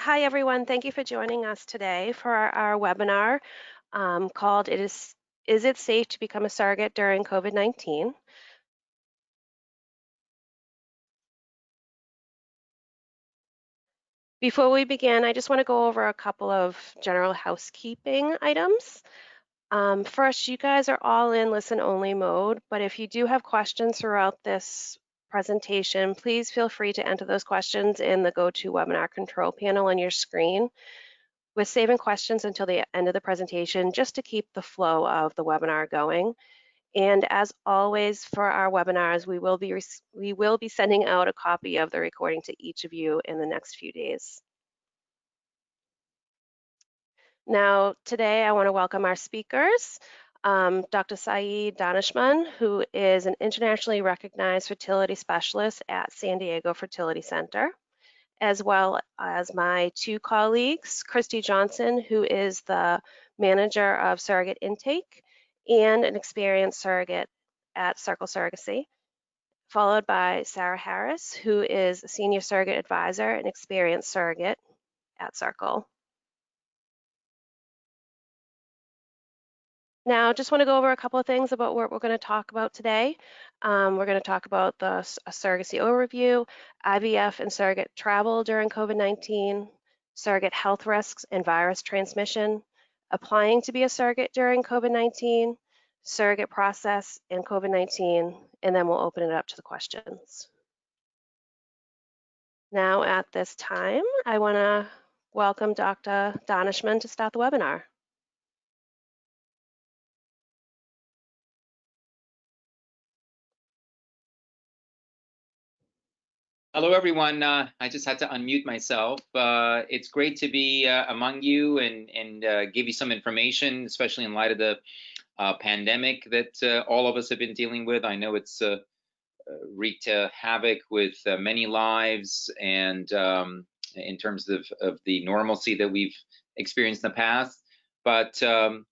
Hi, everyone. Thank you for joining us today for our webinar called Is It Safe to Become a Surrogate During COVID-19? Before we begin, I just want to go over a couple of general housekeeping items. First, you guys are all in listen-only mode, but if you do have questions throughout this presentation, please feel free to enter those questions in the GoToWebinar control panel on your screen. We're saving questions until the end of the presentation just to keep the flow of the webinar going. And as always, for our webinars, we will be sending out a copy of the recording to each of you in the next few days. Now, today I want to welcome our speakers, Dr. Saeed Daneshmand, who is an internationally recognized fertility specialist at San Diego Fertility Center, as well as my two colleagues, Kristi Johnson, who is the manager of surrogate intake and an experienced surrogate at Circle Surrogacy, followed by Sarah Harris, who is a senior surrogate advisor and experienced surrogate at Circle. Now, just want to go over a couple of things about what we're going to talk about today. We're going to talk about a surrogacy overview, IVF and surrogate travel during COVID-19, surrogate health risks and virus transmission, applying to be a surrogate during COVID-19, surrogate process and COVID-19, and then we'll open it up to the questions. Now, at this time, I want to welcome Dr. Daneshmand to start the webinar. Hello, everyone. I just had to unmute myself. It's great to be among you and give you some information, especially in light of the pandemic that all of us have been dealing with. I know it's wreaked havoc with many lives and in terms of the normalcy that we've experienced in the past. But there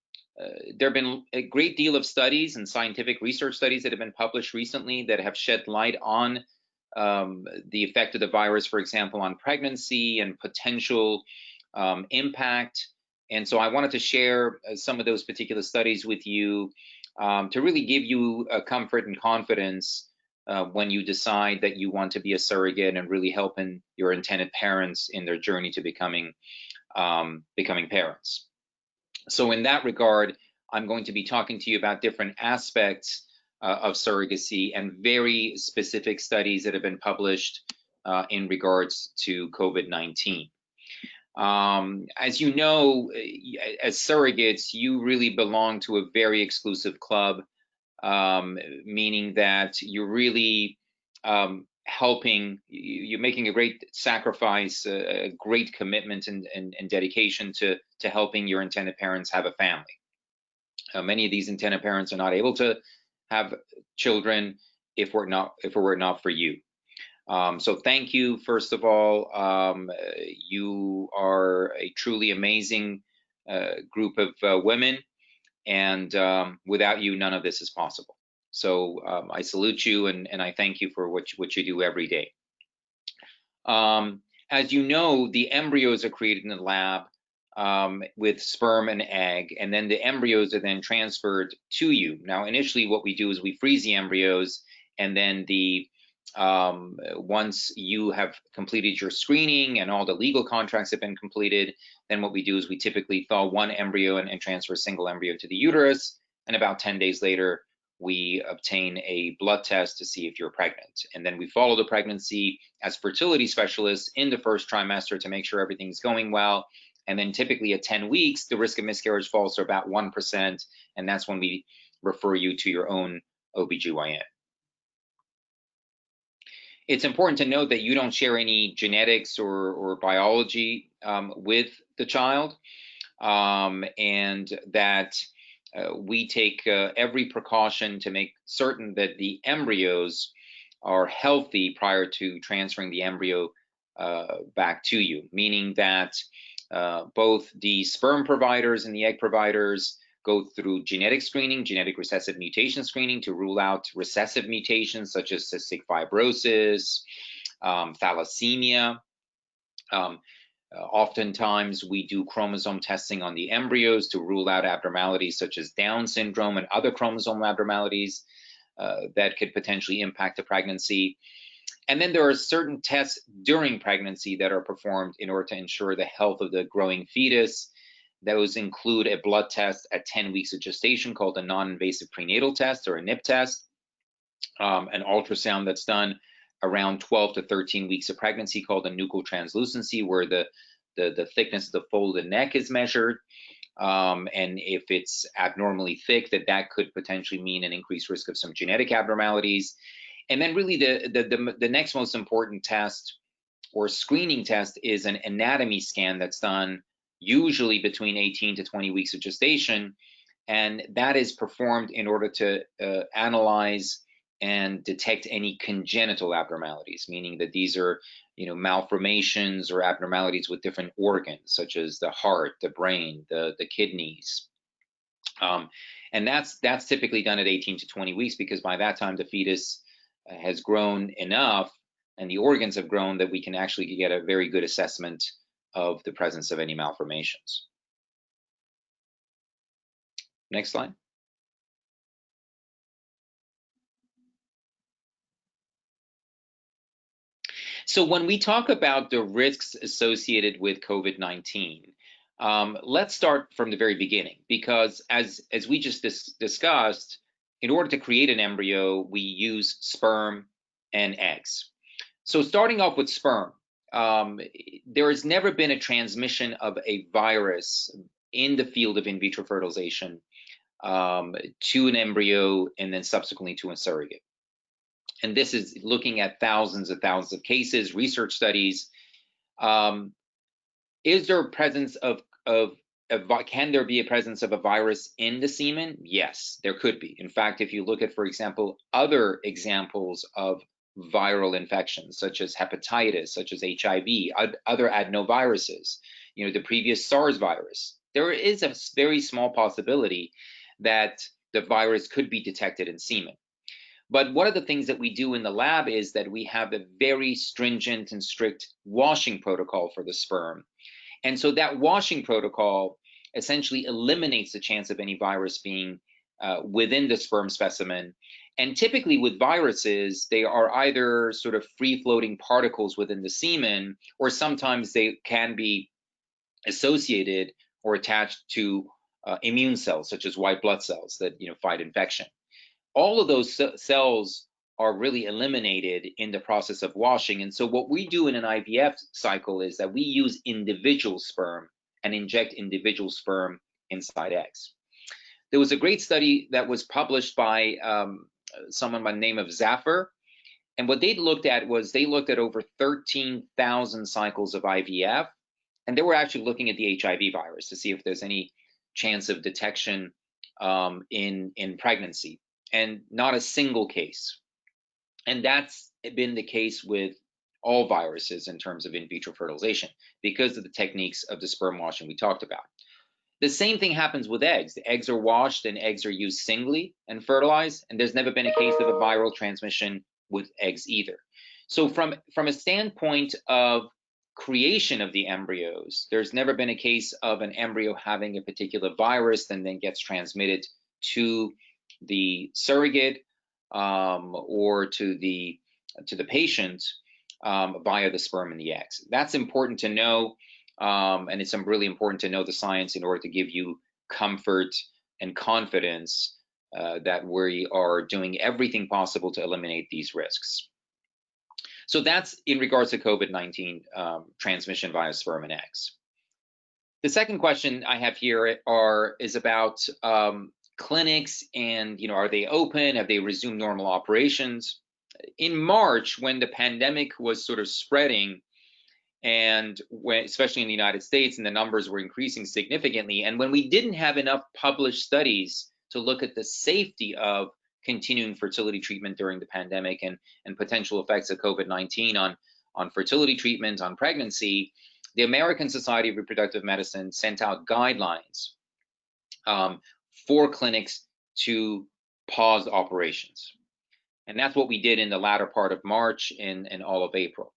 have been a great deal of studies and scientific research studies that have been published recently that have shed light on the effect of the virus, for example, on pregnancy and potential impact. And so I wanted to share some of those particular studies with you to really give you a comfort and confidence when you decide that you want to be a surrogate and really helping your intended parents in their journey to becoming parents. So in that regard, I'm going to be talking to you about different aspects of surrogacy and very specific studies that have been published in regards to COVID-19. As you know, as surrogates, you really belong to a very exclusive club, meaning that you're really you're making a great sacrifice, a great commitment and dedication to helping your intended parents have a family. Many of these intended parents are not able to have children if it were not for you. So thank you, first of all. You are a truly amazing group of women, and without you, none of this is possible. So I salute you, and I thank you for what you do every day. As you know, the embryos are created in the lab with sperm and egg, and then the embryos are then transferred to you. Now, initially what we do is we freeze the embryos, and then once you have completed your screening and all the legal contracts have been completed, then what we do is we typically thaw one embryo and transfer a single embryo to the uterus, and about 10 days later, we obtain a blood test to see if you're pregnant. And then we follow the pregnancy as fertility specialists in the first trimester to make sure everything's going well. And then typically at 10 weeks, the risk of miscarriage falls to about 1%, and that's when we refer you to your own OBGYN. It's important to note that you don't share any genetics or biology with the child, and that we take every precaution to make certain that the embryos are healthy prior to transferring the embryo back to you, meaning that both the sperm providers and the egg providers go through genetic screening, genetic recessive mutation screening, to rule out recessive mutations such as cystic fibrosis, thalassemia. Oftentimes, we do chromosome testing on the embryos to rule out abnormalities such as Down syndrome and other chromosomal abnormalities that could potentially impact the pregnancy. And then there are certain tests during pregnancy that are performed in order to ensure the health of the growing fetus. Those include a blood test at 10 weeks of gestation called a non-invasive prenatal test, or a NIP test, an ultrasound that's done around 12 to 13 weeks of pregnancy called a nuchal translucency, where the thickness of the fold of the neck is measured. And if it's abnormally thick, that could potentially mean an increased risk of some genetic abnormalities. And then really the next most important test or screening test is an anatomy scan that's done usually between 18 to 20 weeks of gestation. And that is performed in order to analyze and detect any congenital abnormalities, meaning that these are, malformations or abnormalities with different organs, such as the heart, the brain, the kidneys. And that's typically done at 18 to 20 weeks, because by that time the fetus has grown enough and the organs have grown that we can actually get a very good assessment of the presence of any malformations. Next slide. So when we talk about the risks associated with COVID-19, let's start from the very beginning, because as we just discussed, in order to create an embryo, we use sperm and eggs. So starting off with sperm, there has never been a transmission of a virus in the field of in vitro fertilization to an embryo and then subsequently to a surrogate. And this is looking at thousands and thousands of cases, research studies. Is there a presence can there be a presence of a virus in the semen? Yes, there could be. In fact, if you look at, for example, other examples of viral infections, such as hepatitis, such as HIV, other adenoviruses, the previous SARS virus, there is a very small possibility that the virus could be detected in semen. But one of the things that we do in the lab is that we have a very stringent and strict washing protocol for the sperm. And so that washing protocol essentially eliminates the chance of any virus being within the sperm specimen. And typically with viruses, they are either sort of free-floating particles within the semen, or sometimes they can be associated or attached to immune cells, such as white blood cells that fight infection. All of those cells are really eliminated in the process of washing. And so what we do in an IVF cycle is that we use individual sperm and inject individual sperm inside eggs. There was a great study that was published by someone by the name of Zaffer. And what they looked at was they looked at over 13,000 cycles of IVF. And they were actually looking at the HIV virus to see if there's any chance of detection in pregnancy. And not a single case. And that's been the case with all viruses in terms of in vitro fertilization, because of the techniques of the sperm washing we talked about. The same thing happens with eggs. The eggs are washed and eggs are used singly and fertilized, and there's never been a case of a viral transmission with eggs either. So from a standpoint of creation of the embryos, there's never been a case of an embryo having a particular virus and then gets transmitted to the surrogate or to the patient via the sperm and the eggs. That's important to know, and it's really important to know the science in order to give you comfort and confidence that we are doing everything possible to eliminate these risks. So that's in regards to COVID-19 transmission via sperm and eggs. The second question I have here is about clinics, and are they open? Have they resumed normal operations? In March, when the pandemic was sort of spreading, and especially in the United States, and the numbers were increasing significantly, and when we didn't have enough published studies to look at the safety of continuing fertility treatment during the pandemic and potential effects of COVID-19 on fertility treatment, on pregnancy, the American Society of Reproductive Medicine sent out guidelines for clinics to pause operations. And that's what we did in the latter part of March and all of April.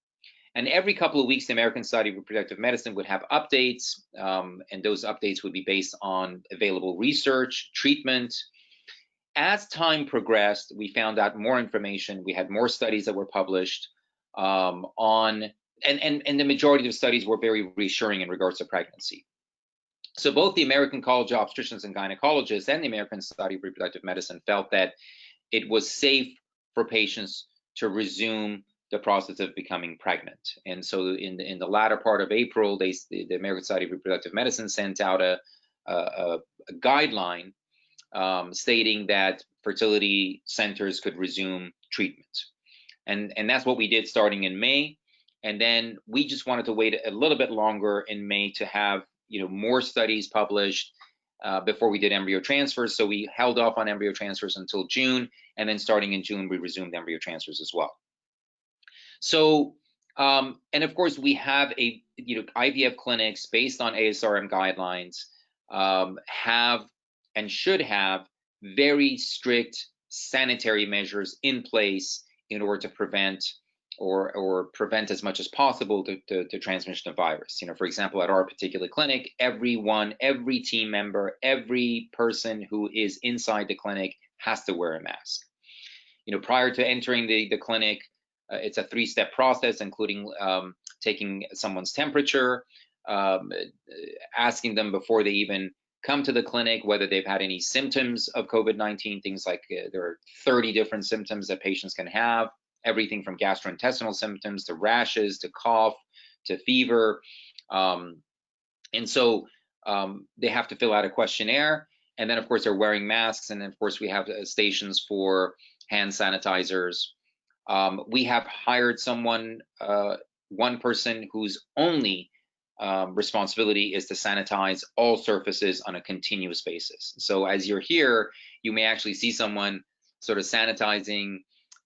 And every couple of weeks, the American Society of Reproductive Medicine would have updates, and those updates would be based on available research, treatment. As time progressed, we found out more information. We had more studies that were published and the majority of the studies were very reassuring in regards to pregnancy. So both the American College of Obstetricians and Gynecologists and the American Society of Reproductive Medicine felt that it was safe for patients to resume the process of becoming pregnant. And so in the latter part of April, the American Society of Reproductive Medicine sent out a guideline stating that fertility centers could resume treatment. And that's what we did starting in May. And then we just wanted to wait a little bit longer in May to have more studies published before we did embryo transfers. So we held off on embryo transfers until June, and then starting in June, we resumed embryo transfers as well. So, and of course, we have IVF clinics based on ASRM guidelines have and should have very strict sanitary measures in place in order to prevent or prevent as much as possible the transmission of virus. For example, at our particular clinic, every team member, every person who is inside the clinic has to wear a mask. Prior to entering the clinic, it's a 3-step process, including taking someone's temperature, asking them before they even come to the clinic whether they've had any symptoms of COVID-19, things like there are 30 different symptoms that patients can have, everything from gastrointestinal symptoms to rashes to cough to fever. And so they have to fill out a questionnaire. And then, of course, they're wearing masks. And then, of course, we have stations for hand sanitizers. We have hired one person whose only responsibility is to sanitize all surfaces on a continuous basis. So as you're here, you may actually see someone sort of sanitizing,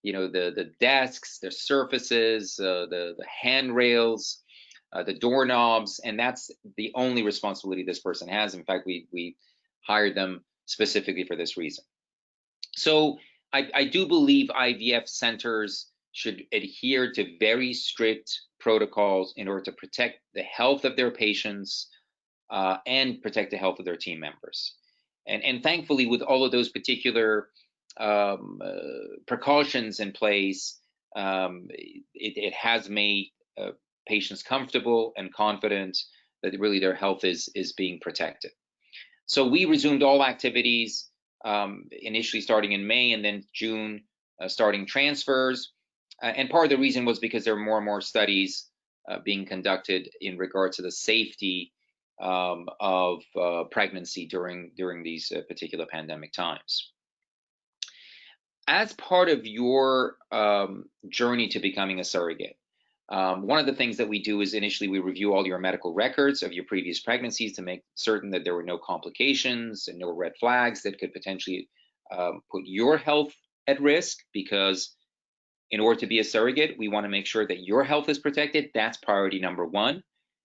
the desks, the surfaces, the handrails, the doorknobs, and that's the only responsibility this person has. In fact, we hired them specifically for this reason. So I do believe IVF centers should adhere to very strict protocols in order to protect the health of their patients and protect the health of their team members. And thankfully, with all of those particular precautions in place, it has made patients comfortable and confident that really their health is being protected. So we resumed all activities, initially starting in May, and then June starting transfers. And part of the reason was because there are more and more studies being conducted in regards to the safety of pregnancy during these particular pandemic times. As part of your journey to becoming a surrogate, one of the things that we do is initially we review all your medical records of your previous pregnancies to make certain that there were no complications and no red flags that could potentially put your health at risk, because in order to be a surrogate, we want to make sure that your health is protected. That's priority number one.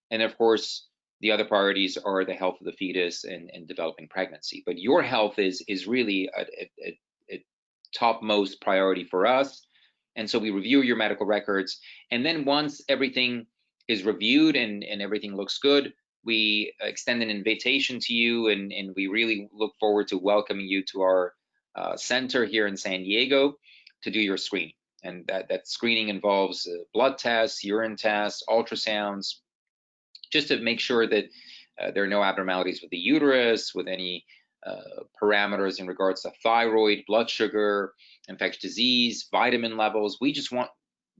And of course, the other priorities are the health of the fetus and developing pregnancy. But your health is really a topmost priority for us. And so we review your medical records. And then once everything is reviewed and everything looks good, we extend an invitation to you, and we really look forward to welcoming you to our center here in San Diego to do your screening. And that screening involves blood tests, urine tests, ultrasounds, just to make sure that there are no abnormalities with the uterus, with any parameters in regards to thyroid, blood sugar, infectious disease, vitamin levels. We just want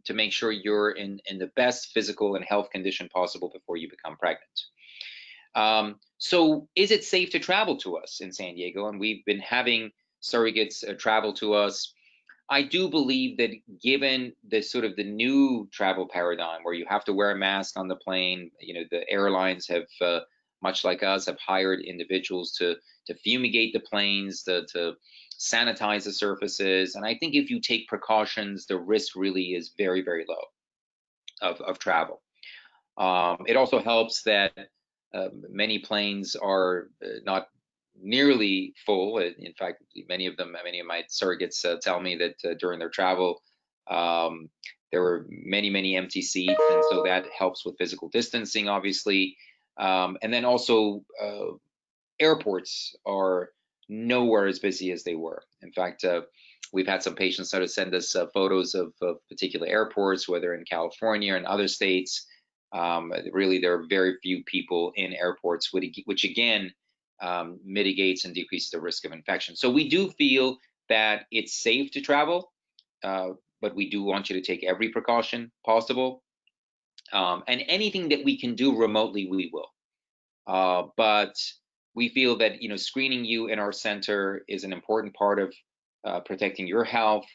to make sure you're in the best physical and health condition possible before you become pregnant. So is it safe to travel to us in San Diego? And we've been having surrogates travel to us. I do believe that given the sort of the new travel paradigm where you have to wear a mask on the plane, the airlines have, much like us, have hired individuals to fumigate the planes, to sanitize the surfaces. And I think if you take precautions, the risk really is very, very low of travel. It also helps that many planes are not nearly full. In fact, many of my surrogates tell me that during their travel, There were many empty seats, and so that helps with physical distancing, obviously. And then also, airports are nowhere as busy as they were. In fact, we've had some patients sort of send us photos of particular airports, whether in California or in other states. Really, there are very few people in airports, which again mitigates and decreases the risk of infection. So we do feel that it's safe to travel, but we do want you to take every precaution possible. And anything that we can do remotely, we will. But we feel that screening you in our center is an important part of protecting your health,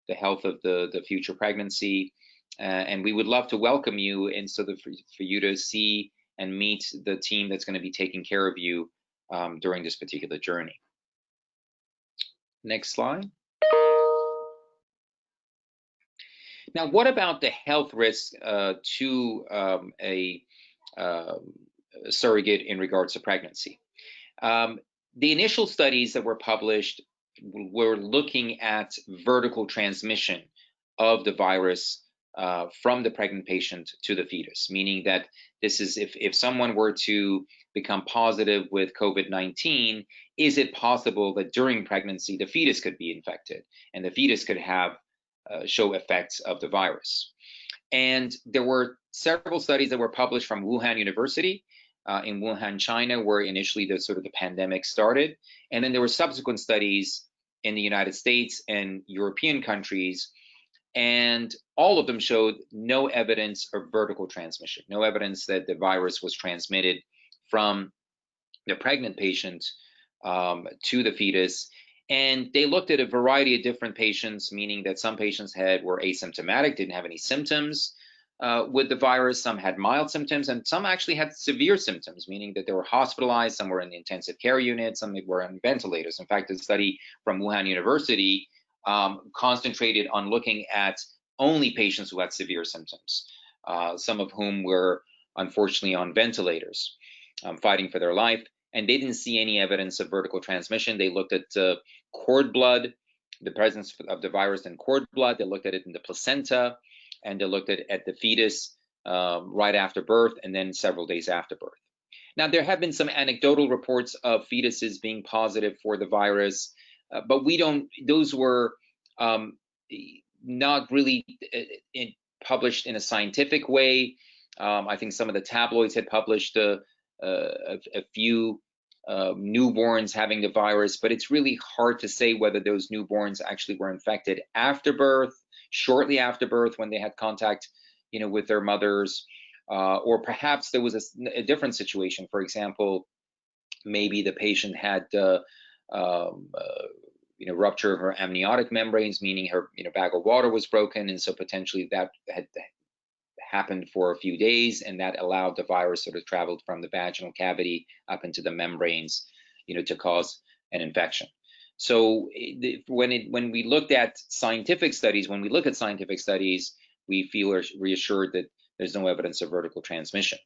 the health of the future pregnancy, and we would love to welcome you, and so that for you to see and meet the team that's going to be taking care of you during this particular journey. Next slide. Now, what about the health risks to a surrogate in regards to pregnancy? The initial studies that were published were looking at vertical transmission of the virus from the pregnant patient to the fetus, meaning that this is if someone were to become positive with COVID-19, is it possible that during pregnancy the fetus could be infected and the fetus could have show effects of the virus? And there were several studies that were published from Wuhan University in Wuhan, China, where initially the pandemic started. And then there were subsequent studies in the United States and European countries, and all of them showed no evidence of vertical transmission, no evidence that the virus was transmitted from the pregnant patient to the fetus. And they looked at a variety of different patients, meaning that some patients were asymptomatic, didn't have any symptoms with the virus. Some had mild symptoms, and some actually had severe symptoms, meaning that they were hospitalized. Some were in the intensive care unit, some were on ventilators. In fact, a study from Wuhan University concentrated on looking at only patients who had severe symptoms, some of whom were unfortunately on ventilators, fighting for their life. And they didn't see any evidence of vertical transmission. They looked at cord blood, the presence of the virus in cord blood. They looked at it in the placenta, and they looked at the fetus right after birth and then several days after birth. Now, there have been some anecdotal reports of fetuses being positive for the virus, but those were not really published in a scientific way. I think some of the tabloids had published a few newborns having the virus, but it's really hard to say whether those newborns actually were infected after birth, shortly after birth when they had contact, with their mothers, or perhaps there was a different situation. For example, maybe the patient had rupture of her amniotic membranes, meaning her bag of water was broken, and so potentially that had happened for a few days, and that allowed the virus sort of traveled from the vaginal cavity up into the membranes, to cause an infection. So when we look at scientific studies, we feel reassured that there's no evidence of vertical transmission.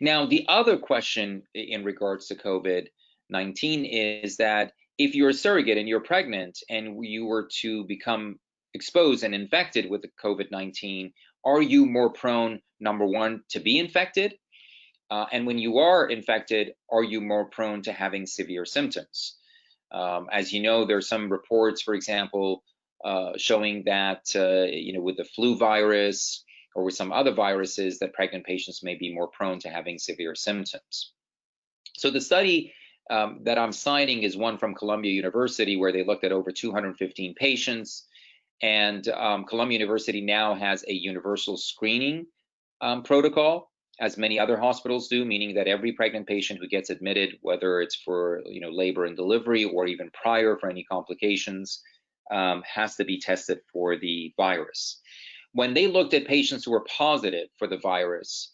Now, the other question in regards to COVID-19 is that if you're a surrogate and you're pregnant and you were to become exposed and infected with the COVID-19, are you more prone, number one, to be infected? And when you are infected, are you more prone to having severe symptoms? As you know, there are some reports, for example, showing that, with the flu virus or with some other viruses, that pregnant patients may be more prone to having severe symptoms. So the study that I'm citing is one from Columbia University, where they looked at over 215 patients. And Columbia University now has a universal screening protocol, as many other hospitals do, meaning that every pregnant patient who gets admitted, whether it's for labor and delivery or even prior for any complications, has to be tested for the virus. When they looked at patients who were positive for the virus,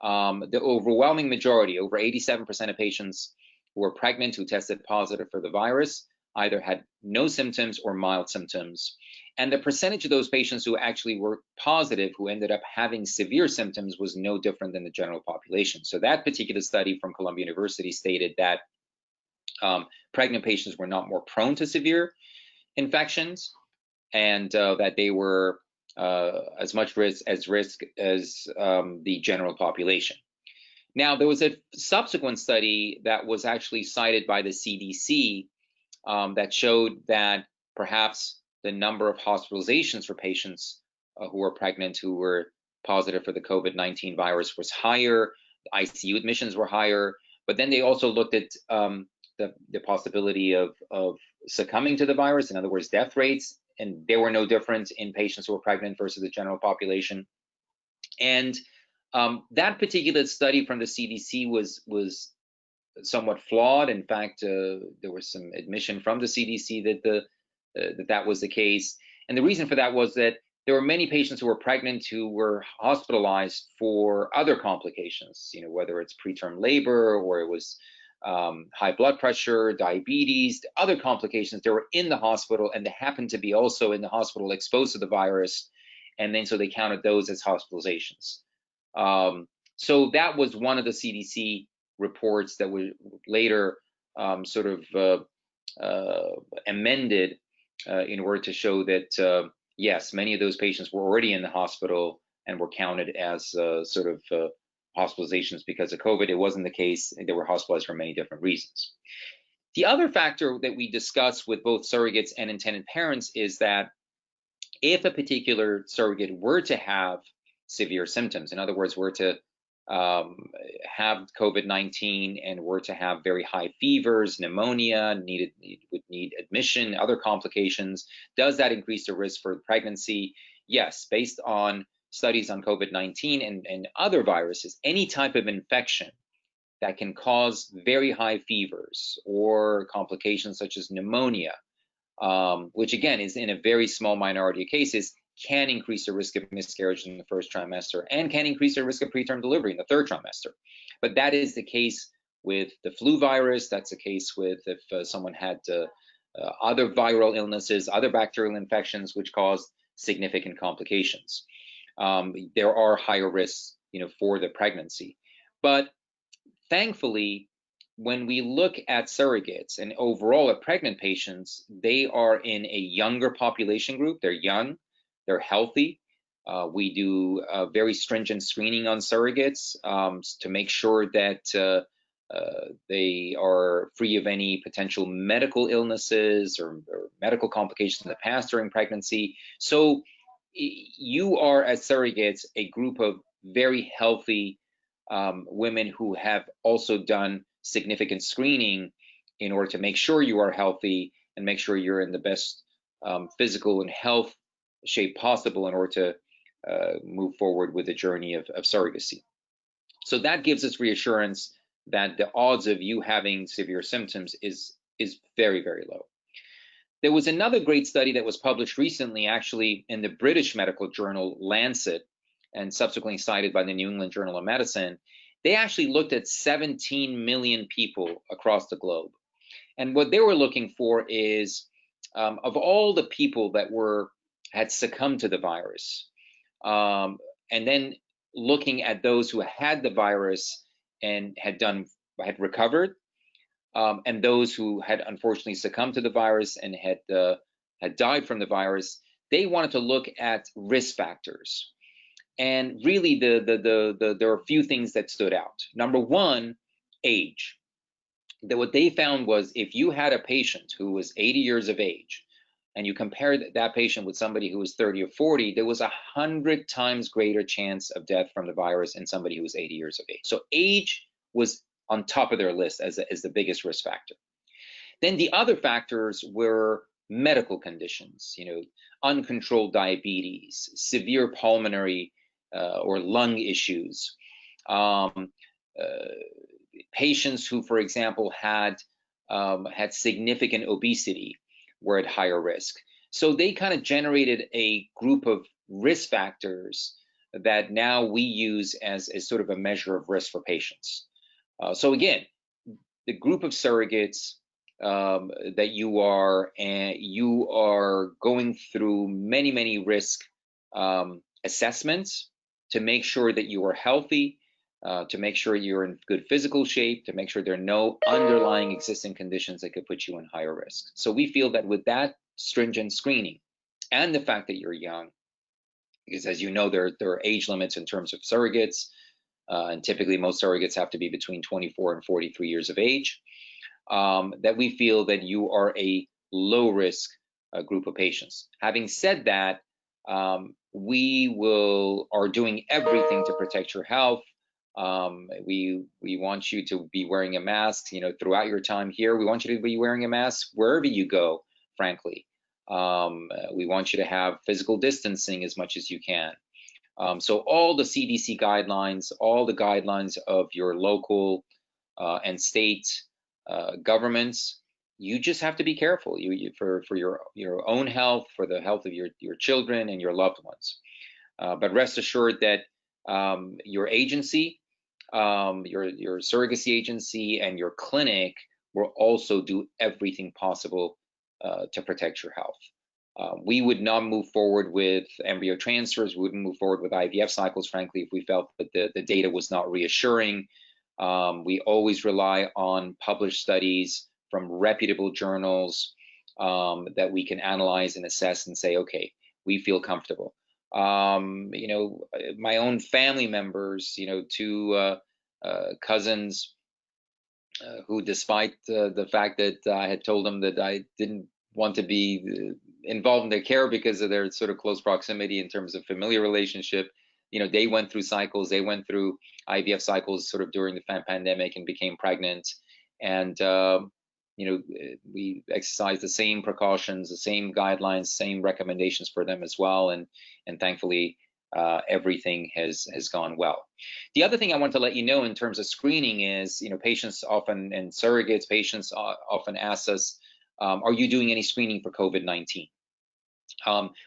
the overwhelming majority, over 87% of patients who were pregnant who tested positive for the virus, either had no symptoms or mild symptoms. And the percentage of those patients who actually were positive, who ended up having severe symptoms, was no different than the general population. So that particular study from Columbia University stated that pregnant patients were not more prone to severe infections, and that they were as much risk as the general population. Now, there was a subsequent study that was actually cited by the CDC that showed that perhaps the number of hospitalizations for patients who were pregnant who were positive for the COVID-19 virus was higher, ICU admissions were higher, but then they also looked at the possibility of succumbing to the virus, in other words, death rates, and there were no difference in patients who were pregnant versus the general population. And that particular study from the CDC was somewhat flawed. In fact, there was some admission from the CDC that that was the case. And the reason for that was that there were many patients who were pregnant who were hospitalized for other complications, whether it's preterm labor or it was high blood pressure, diabetes, other complications. They were in the hospital and they happened to be also in the hospital exposed to the virus. And then so they counted those as hospitalizations. So that was one of the CDC reports that were later sort of amended in order to show that, yes, many of those patients were already in the hospital and were counted as sort of hospitalizations because of COVID. It wasn't the case. They were hospitalized for many different reasons. The other factor that we discuss with both surrogates and intended parents is that if a particular surrogate were to have severe symptoms, in other words, were to have COVID-19 and were to have very high fevers, pneumonia, would need admission, other complications, does that increase the risk for pregnancy? Yes, based on studies on COVID-19 and other viruses, any type of infection that can cause very high fevers or complications such as pneumonia, which again is in a very small minority of cases, can increase the risk of miscarriage in the first trimester and can increase the risk of preterm delivery in the third trimester. But that is the case with the flu virus. That's the case with if someone had other viral illnesses, other bacterial infections, which cause significant complications. There are higher risks, for the pregnancy. But thankfully, when we look at surrogates and overall at pregnant patients, they are in a younger population group. They're young, they're healthy. We do very stringent screening on surrogates to make sure that they are free of any potential medical illnesses or medical complications in the past during pregnancy. So you are, as surrogates, a group of very healthy women who have also done significant screening in order to make sure you are healthy and make sure you're in the best physical and health shape possible in order to move forward with the journey of surrogacy. So that gives us reassurance that the odds of you having severe symptoms is very, very low. There was another great study that was published recently, actually, in the British medical journal Lancet, and subsequently cited by the New England Journal of Medicine. They actually looked at 17 million people across the globe. And what they were looking for is, of all the people that had succumbed to the virus, and then looking at those who had the virus and had recovered, and those who had unfortunately succumbed to the virus and had died from the virus, they wanted to look at risk factors. And really, there are a few things that stood out. Number one, age. What they found was if you had a patient who was 80 years of age, and you compared that patient with somebody who was 30 or 40, there was 100 times greater chance of death from the virus in somebody who was 80 years of age. So age was on top of their list as the biggest risk factor. Then the other factors were medical conditions, uncontrolled diabetes, severe pulmonary or lung issues, patients who, for example, had significant obesity were at higher risk. So they kind of generated a group of risk factors that now we use as sort of a measure of risk for patients. So again, the group of surrogates that you are going through many risk assessments to make sure that you are healthy, to make sure you're in good physical shape, to make sure there are no underlying existing conditions that could put you in higher risk. So we feel that with that stringent screening and the fact that you're young, because as you know, there are age limits in terms of surrogates, and typically most surrogates have to be between 24 and 43 years of age, that we feel that you are a low risk group of patients. Having said that, we are doing everything to protect your health. We want you to be wearing a mask, throughout your time here. We want you to be wearing a mask wherever you go, frankly. We want you to have physical distancing as much as you can. So all the CDC guidelines, all the guidelines of your local and state governments, you just have to be careful for your own health, for the health of your children and your loved ones. But rest assured that your agency, your surrogacy agency and your clinic will also do everything possible to protect your health. We would not move forward with embryo transfers. We wouldn't move forward with IVF cycles, frankly, if we felt that the data was not reassuring. We always rely on published studies from reputable journals that we can analyze and assess and say, okay, we feel comfortable. My own family members, two cousins who, despite the fact that I had told them that I didn't want to be involved in their care because of their sort of close proximity in terms of familiar relationship, they went through cycles. They went through IVF cycles sort of during the pandemic and became pregnant. And, we exercised the same precautions, the same guidelines, same recommendations for them as well. And thankfully, everything has gone well. The other thing I want to let you know in terms of screening is, patients often, and surrogates, patients often ask us, are you doing any screening for COVID-19?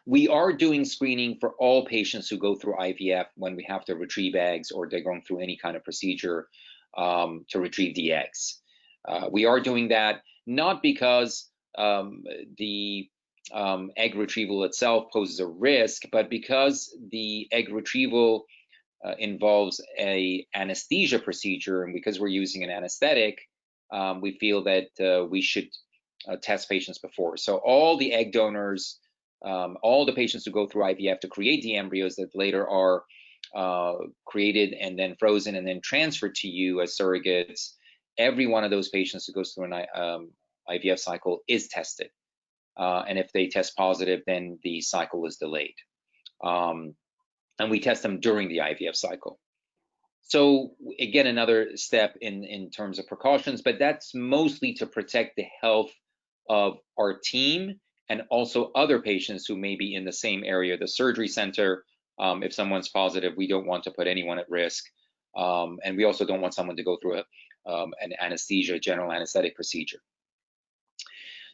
We are doing screening for all patients who go through IVF when we have to retrieve eggs or they're going through any kind of procedure to retrieve the eggs. We are doing that not because the egg retrieval itself poses a risk, but because the egg retrieval involves an anesthesia procedure, and because we're using an anesthetic, we feel that we should test patients before. So all the egg donors, all the patients who go through IVF to create the embryos that later are created and then frozen and then transferred to you as surrogates, every one of those patients who goes through an IVF cycle is tested. And if they test positive, then the cycle is delayed. And we test them during the IVF cycle. So again, another step in terms of precautions, but that's mostly to protect the health of our team and also other patients who may be in the same area, the surgery center. If someone's positive, we don't want to put anyone at risk. And we also don't want someone to go through an anesthesia, general anesthetic procedure.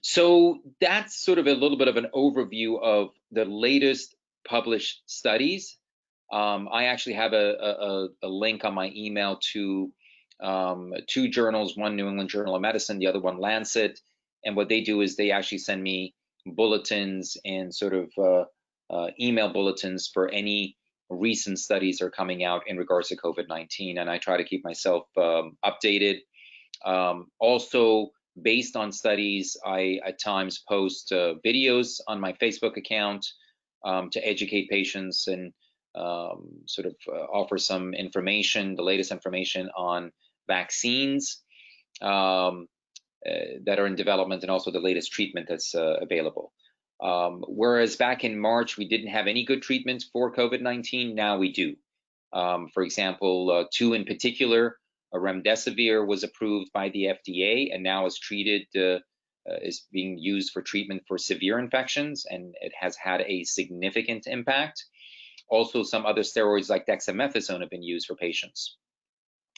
So that's sort of a little bit of an overview of the latest published studies. I actually have a link on my email to two journals, one New England Journal of Medicine, the other one Lancet. And what they do is they actually send me bulletins and sort of email bulletins for any recent studies that are coming out in regards to COVID-19. And I try to keep myself updated. Also, based on studies, I at times post videos on my Facebook account to educate patients and sort of offer some information, the latest information on vaccines that are in development and also the latest treatment that's available. Whereas back in March, we didn't have any good treatments for COVID-19, now we do. For example, two in particular, remdesivir was approved by the FDA and now is being used for treatment for severe infections, and it has had a significant impact. Also, some other steroids like dexamethasone have been used for patients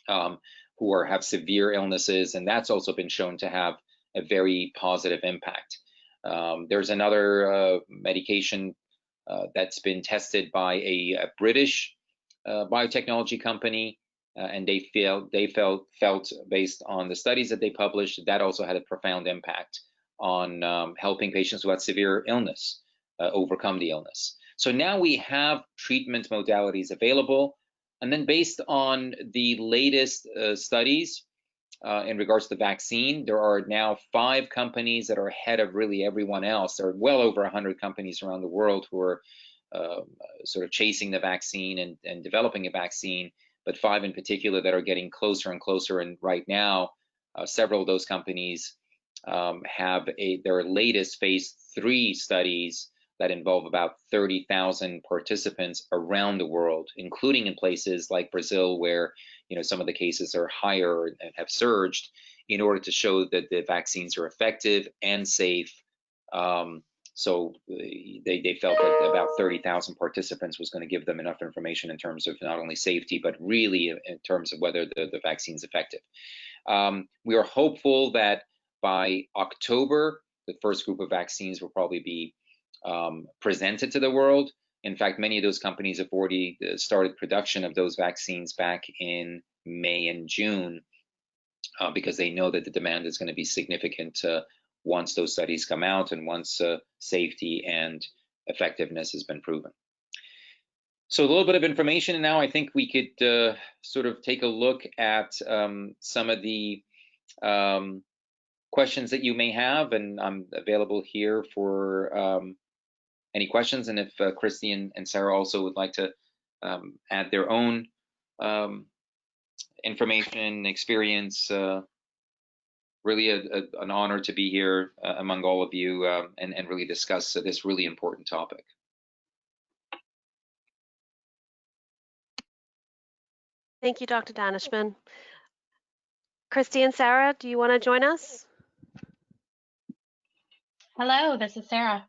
who have severe illnesses, and that's also been shown to have a very positive impact. There's another medication that's been tested by a British biotechnology company, and they felt based on the studies that they published, that also had a profound impact on helping patients who had severe illness overcome the illness. So now we have treatment modalities available, and then based on the latest studies, in regards to the vaccine. There are now 5 companies that are ahead of really everyone else. There are well over 100 companies around the world who are sort of chasing the vaccine and developing a vaccine, but 5 in particular that are getting closer and closer. And right now, several of those companies have their latest phase 3 studies that involve about 30,000 participants around the world, including in places like Brazil, where some of the cases are higher and have surged, in order to show that the vaccines are effective and safe. So they felt that about 30,000 participants was going to give them enough information in terms of not only safety, but really in terms of whether the vaccine is effective. We are hopeful that by October, the first group of vaccines will probably be presented to the world. In fact, many of those companies have already started production of those vaccines back in May and June because they know that the demand is going to be significant once those studies come out and once safety and effectiveness has been proven. So a little bit of information, and now I think we could sort of take a look at some of the questions that you may have, and I'm available here for any questions. And if Kristi and Sarah also would like to add their own information, experience, really an honor to be here among all of you and really discuss this really important topic. Thank you, Dr. Daneshmand. Kristi and Sarah, do you want to join us? Hello, this is Sarah.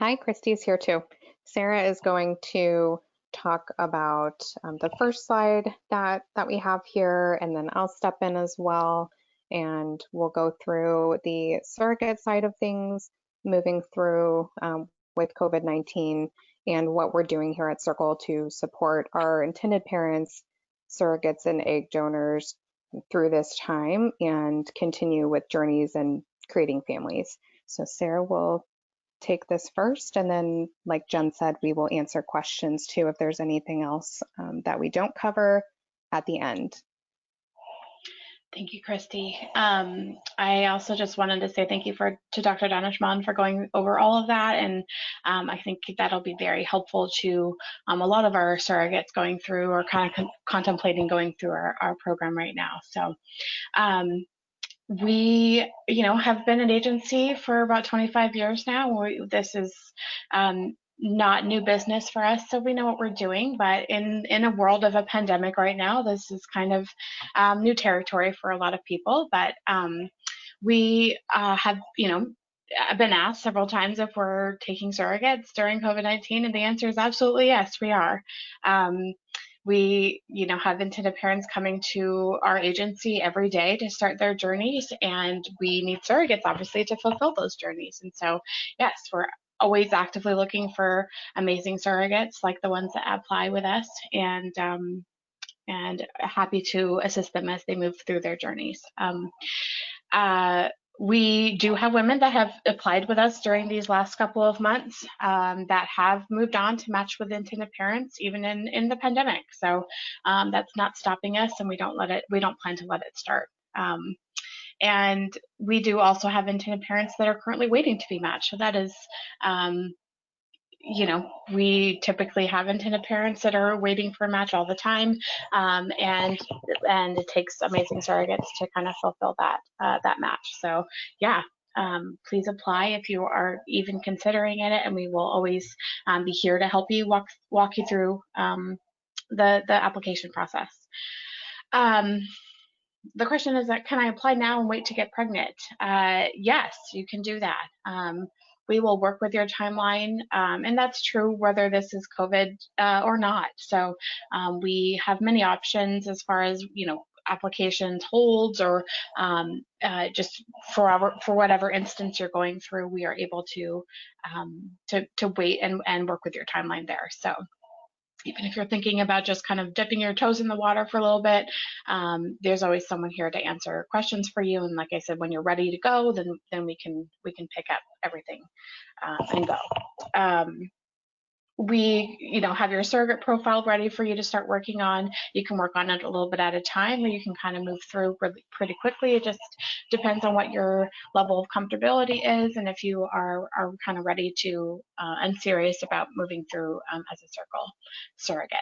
Hi, Kristi's here too. Sarah is going to talk about the first slide that we have here, and then I'll step in as well, and we'll go through the surrogate side of things, moving through with COVID-19 and what we're doing here at Circle to support our intended parents, surrogates, and egg donors through this time and continue with journeys and creating families. So Sarah will take this first, and then, like Jen said, we will answer questions too if there's anything else that we don't cover at the end. Thank you, Kristi. I also just wanted to say thank you to Dr. Daneshmand for going over all of that, and I think that'll be very helpful to a lot of our surrogates going through or kind of contemplating going through our program right now. So we, have been an agency for about 25 years now. This is not new business for us, so we know what we're doing. But in a world of a pandemic right now, this is kind of new territory for a lot of people. But we have, been asked several times if we're taking surrogates during COVID-19, and the answer is absolutely yes, we are. We, have intended parents coming to our agency every day to start their journeys, and we need surrogates, obviously, to fulfill those journeys. And so, yes, we're always actively looking for amazing surrogates like the ones that apply with us, and happy to assist them as they move through their journeys. We do have women that have applied with us during these last couple of months that have moved on to match with intended parents, even in the pandemic. So that's not stopping us, and we don't plan to let it start. And we do also have intended parents that are currently waiting to be matched. So that is, we typically have intended parents that are waiting for a match all the time, and it takes amazing surrogates to kind of fulfill that match. So yeah, please apply if you are even considering it, and we will always be here to help you walk you through the application process. The question is that, can I apply now and wait to get pregnant? Yes, you can do that. We will work with your timeline, and that's true whether this is COVID or not. So we have many options as far as, applications holds, or just for whatever instance you're going through, we are able to wait and work with your timeline there. So even if you're thinking about just kind of dipping your toes in the water for a little bit, there's always someone here to answer questions for you. And like I said, when you're ready to go, then we can pick up everything and go. we have your surrogate profile ready for you to start working on. You can work on it a little bit at a time, or you can kind of move through pretty quickly. It just depends on what your level of comfortability is, and if you are kind of ready to and serious about moving through as a Circle surrogate.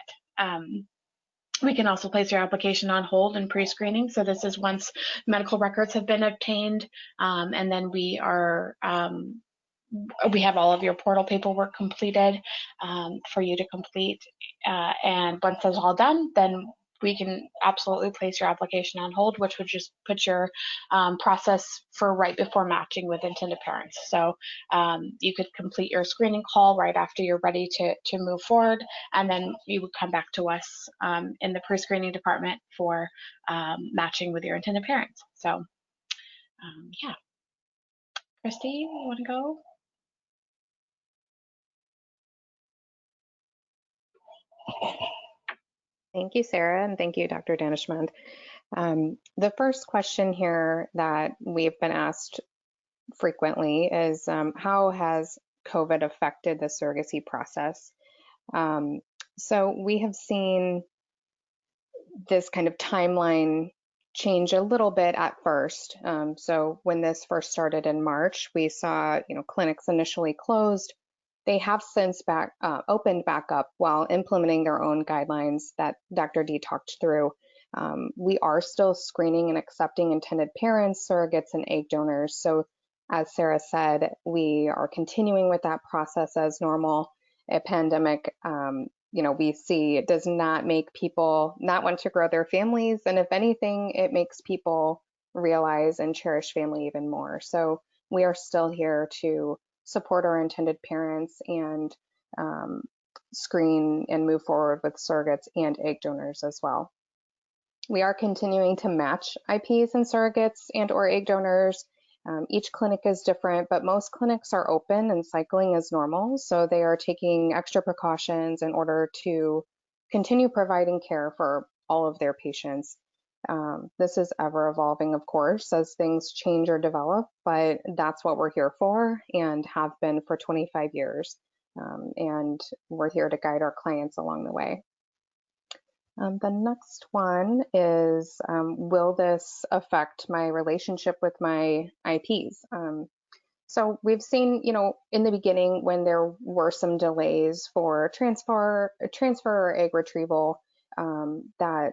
We can also place your application on hold in pre-screening. So this is once medical records have been obtained, and then we have all of your portal paperwork completed for you to complete. And once that's all done, then we can absolutely place your application on hold, which would just put your process for right before matching with intended parents. So you could complete your screening call right after you're ready to move forward, and then you would come back to us in the pre-screening department for matching with your intended parents. So yeah. Kristi, you want to go? Thank you, Sarah, and thank you, Dr. Daneshmand. The first question here that we've been asked frequently is how has COVID affected the surrogacy process? So we have seen this kind of timeline change a little bit at first. So when this first started in March, we saw clinics initially closed. They have since opened back up while implementing their own guidelines that Dr. D talked through. We are still screening and accepting intended parents, surrogates, and egg donors. So as Sarah said, we are continuing with that process as normal. A pandemic, we see it does not make people not want to grow their families. And if anything, it makes people realize and cherish family even more. So we are still here to support our intended parents and screen and move forward with surrogates and egg donors as well. We are continuing to match IPs and surrogates and or egg donors. Each clinic is different, but most clinics are open and cycling as normal. So they are taking extra precautions in order to continue providing care for all of their patients. This is ever evolving, of course, as things change or develop, but that's what we're here for and have been for 25 years. And we're here to guide our clients along the way. The next one is, will this affect my relationship with my IPs? So we've seen, in the beginning when there were some delays for transfer or egg retrieval, that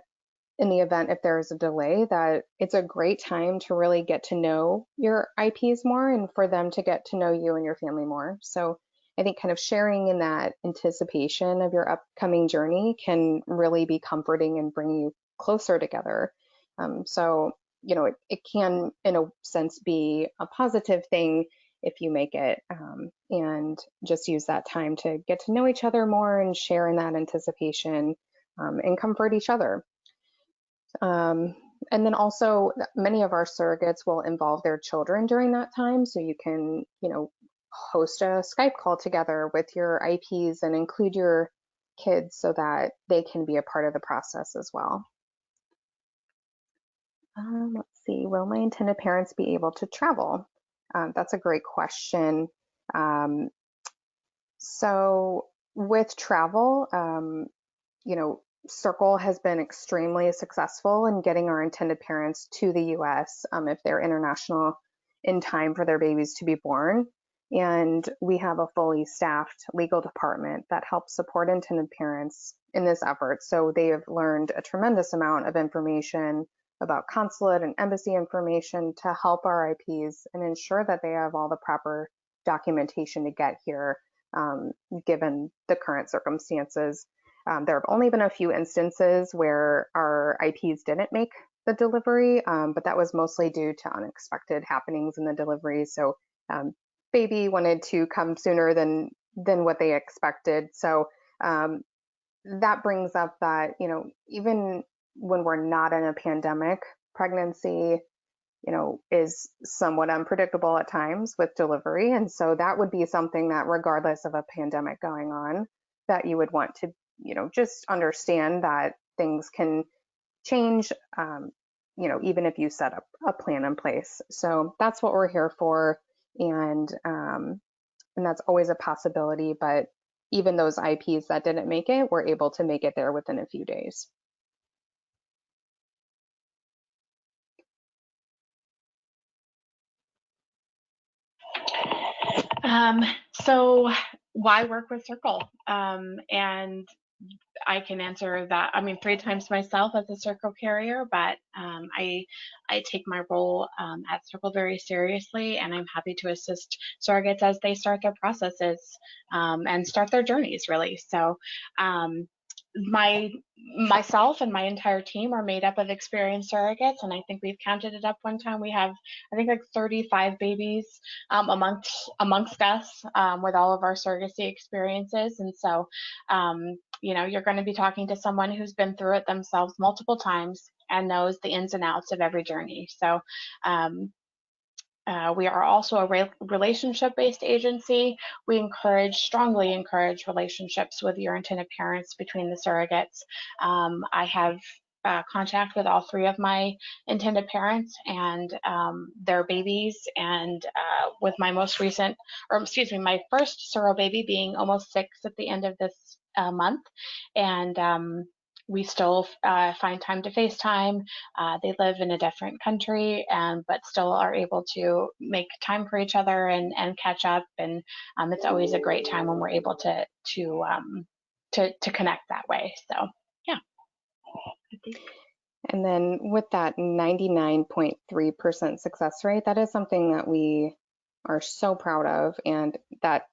in the event if there is a delay, that it's a great time to really get to know your IPs more and for them to get to know you and your family more. So I think kind of sharing in that anticipation of your upcoming journey can really be comforting and bring you closer together. So, it can, in a sense, be a positive thing if you make it, and just use that time to get to know each other more and share in that anticipation and comfort each other. And then also many of our surrogates will involve their children during that time. So you can, host a Skype call together with your IPs and include your kids so that they can be a part of the process as well. Let's see, will my intended parents be able to travel? That's a great question. So with travel, Circle has been extremely successful in getting our intended parents to the US if they're international in time for their babies to be born. And we have a fully staffed legal department that helps support intended parents in this effort. So they have learned a tremendous amount of information about consulate and embassy information to help our IPs and ensure that they have all the proper documentation to get here, given the current circumstances. There have only been a few instances where our IPs didn't make the delivery, but that was mostly due to unexpected happenings in the delivery. So baby wanted to come sooner than what they expected. So that brings up that, even when we're not in a pandemic, pregnancy, is somewhat unpredictable at times with delivery. And so that would be something that regardless of a pandemic going on, that you would want to, just understand that things can change, even if you set up a plan in place. So that's what we're here for. And that's always a possibility, but even those IPs that didn't make it were able to make it there within a few days. So why work with Circle? And I can answer that. I mean, 3 times myself as a Circle carrier, but I take my role at Circle very seriously, and I'm happy to assist surrogates as they start their processes and start their journeys, really. So myself and my entire team are made up of experienced surrogates, and I think we've counted it up one time. We have, I think, like 35 babies amongst us with all of our surrogacy experiences. And so you know, you're going to be talking to someone who's been through it themselves multiple times and knows the ins and outs of every journey. So we are also a relationship-based agency. We strongly encourage relationships with your intended parents between the surrogates. I have contact with all 3 of my intended parents and their babies, and with my most recent, or excuse me, my first surro baby being almost 6 at the end of this month, and we still find time to FaceTime. They live in a different country, but still are able to make time for each other and catch up. And it's always a great time when we're able to connect that way. So yeah. And then with that 99.3% success rate, that is something that we are so proud of, and that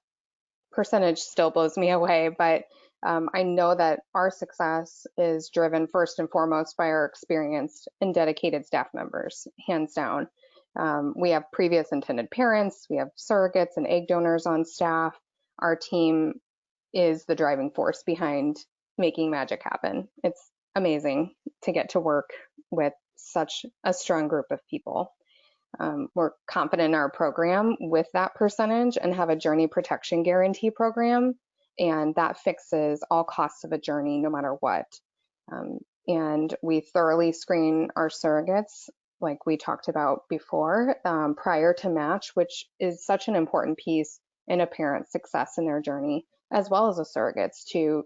percentage still blows me away. But I know that our success is driven first and foremost by our experienced and dedicated staff members, hands down. We have previous intended parents, we have surrogates and egg donors on staff. Our team is the driving force behind making magic happen. It's amazing to get to work with such a strong group of people. We're confident in our program with that percentage and have a journey protection guarantee program, and that fixes all costs of a journey no matter what. And we thoroughly screen our surrogates, like we talked about before, prior to match, which is such an important piece in a parent's success in their journey, as well as the surrogates, to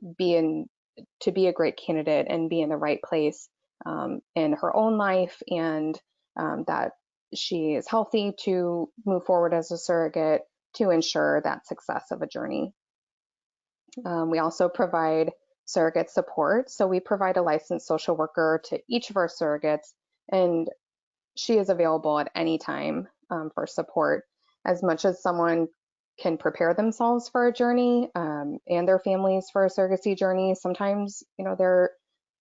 be a great candidate and be in the right place in her own life, and that she is healthy to move forward as a surrogate to ensure that success of a journey. We also provide surrogate support. So we provide a licensed social worker to each of our surrogates, and she is available at any time for support. As much as someone can prepare themselves for a journey and their families for a surrogacy journey, sometimes, you know, there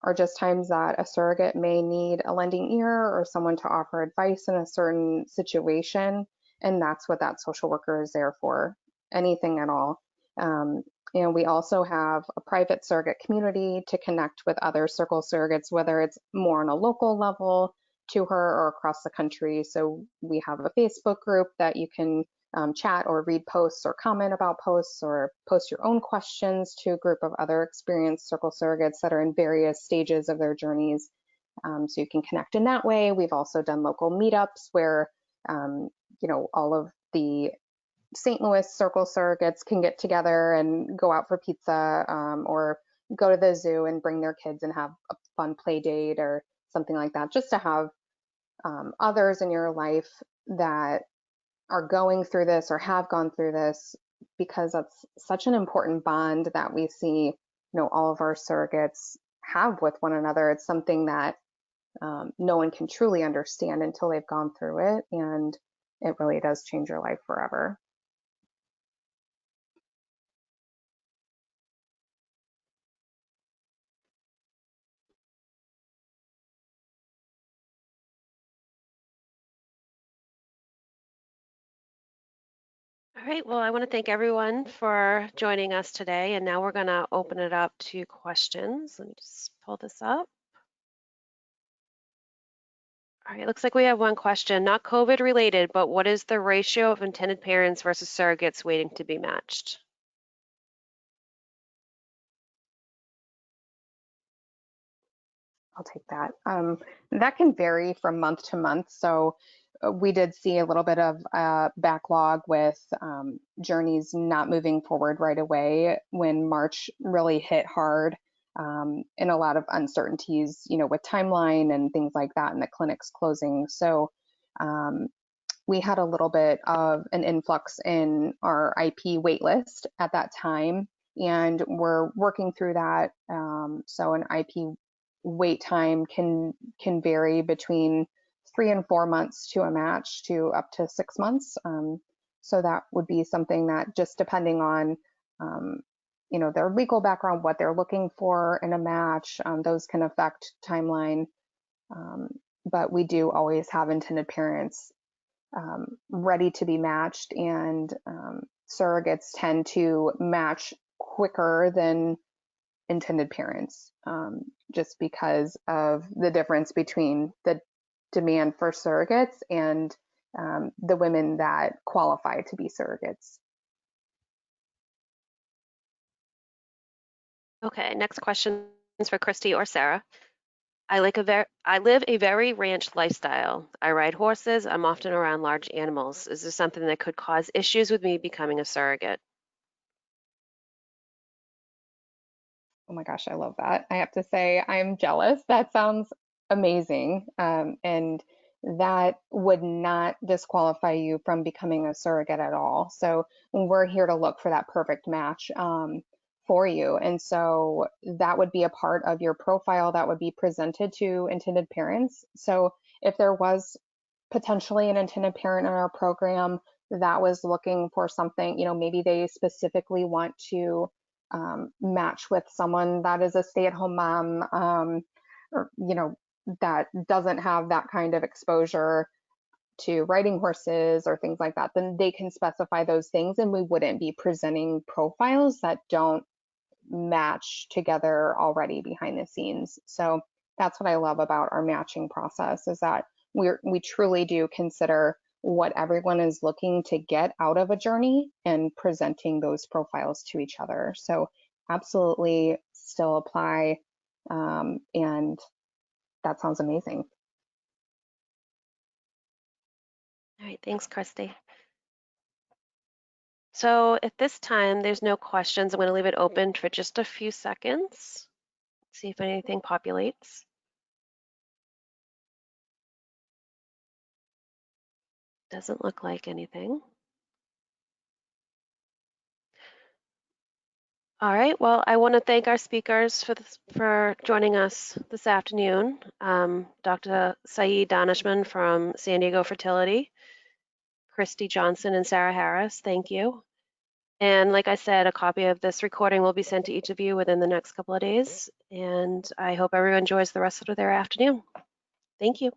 are just times that a surrogate may need a lending ear or someone to offer advice in a certain situation, and that's what that social worker is there for, anything at all. And we also have a private surrogate community to connect with other Circle surrogates, whether it's more on a local level to her or across the country. So we have a Facebook group that you can chat or read posts or comment about posts or post your own questions to a group of other experienced Circle surrogates that are in various stages of their journeys. So you can connect in that way. We've also done local meetups where, you know, all of the St. Louis Circle surrogates can get together and go out for pizza or go to the zoo and bring their kids and have a fun play date or something like that, just to have others in your life that are going through this or have gone through this, because that's such an important bond that we see, you know, all of our surrogates have with one another. It's something that no one can truly understand until they've gone through it, and it really does change your life forever. All right, well, I want to thank everyone for joining us today, and now we're going to open it up to questions. Let me just pull this up. All right, looks like we have one question, not COVID related, but what is the ratio of intended parents versus surrogates waiting to be matched? I'll take that. That can vary from month to month. So we did see a little bit of backlog with journeys not moving forward right away when March really hit hard, and a lot of uncertainties, with timeline and things like that, and the clinics closing. So we had a little bit of an influx in our IP wait list at that time, and we're working through that. So an IP wait time can vary between 3 and 4 months to a match to up to 6 months. So that would be something that, just depending on their legal background, what they're looking for in a match, those can affect timeline. But we do always have intended parents ready to be matched, and surrogates tend to match quicker than intended parents, just because of the difference between the demand for surrogates and the women that qualify to be surrogates. Okay, next question is for Kristi or Sarah. I live a very ranch lifestyle. I ride horses. I'm often around large animals. Is this something that could cause issues with me becoming a surrogate? Oh my gosh, I love that. I have to say, I'm jealous. That sounds amazing. And that would not disqualify you from becoming a surrogate at all. So we're here to look for that perfect match for you. And so that would be a part of your profile that would be presented to intended parents. So if there was potentially an intended parent in our program that was looking for something, maybe they specifically want to match with someone that is a stay-at-home mom, or that doesn't have that kind of exposure to riding horses or things like that, then they can specify those things, and we wouldn't be presenting profiles that don't match together already behind the scenes. So that's what I love about our matching process, is that we truly do consider what everyone is looking to get out of a journey and presenting those profiles to each other. So absolutely still apply, and that sounds amazing. All right, thanks, Kristi. So at this time, there's no questions. I'm going to leave it open for just a few seconds. See if anything populates. Doesn't look like anything. All right, well, I want to thank our speakers for joining us this afternoon. Dr. Saeed Daneshmand from San Diego Fertility, Kristi Johnson and Sarah Harris, thank you. And like I said, a copy of this recording will be sent to each of you within the next couple of days. And I hope everyone enjoys the rest of their afternoon. Thank you.